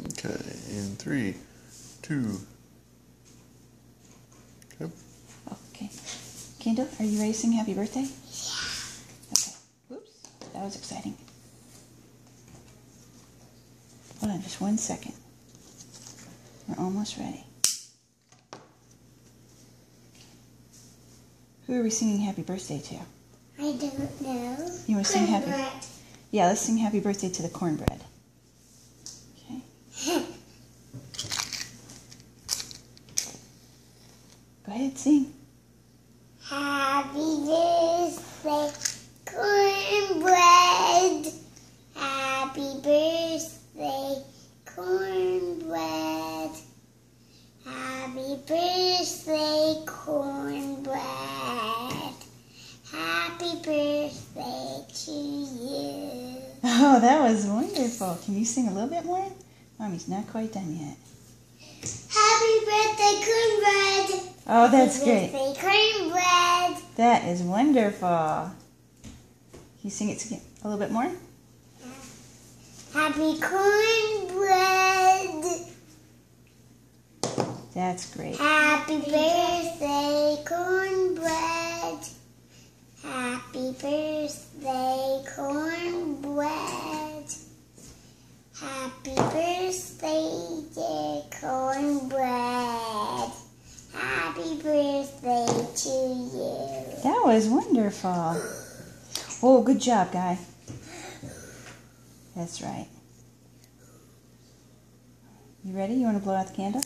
Okay, in 3, 2. Okay. Okay. Kendall, are you ready to sing happy birthday? Yeah. Okay. Oops, that was exciting. Hold on just 1 second. We're almost ready. Who are we singing happy birthday to? I don't know. You want to sing happy? Yeah, let's sing happy birthday to the cornbread. Okay. Go ahead, sing. Happy birthday, cornbread. Happy birthday, cornbread. Happy birthday, cornbread. Happy birthday to you. Oh, that was wonderful. Can you sing a little bit more? Mommy's not quite done yet. Happy birthday, cornbread. Oh, that's great. Happy birthday, cornbread. That is wonderful. Can you sing it again a little bit more? Happy cornbread. That's great. Happy birthday, cornbread. Happy birthday, cornbread. Happy birthday, dear cornbread. Happy birthday to you. That was wonderful. Oh, good job, Guy. That's right. You ready? You want to blow out the candle?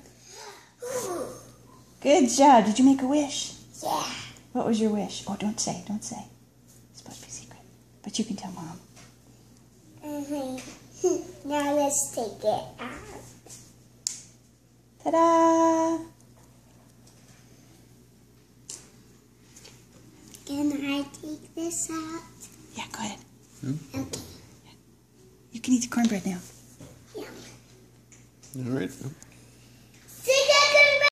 Good job. Did you make a wish? Yeah. What was your wish? Oh, don't say. Don't say. It's supposed to be secret. But you can tell Mom. Now let's take it out. Ta-da! Can I take this out? Yeah, go ahead. Okay. You can eat the cornbread now. Yeah. All right.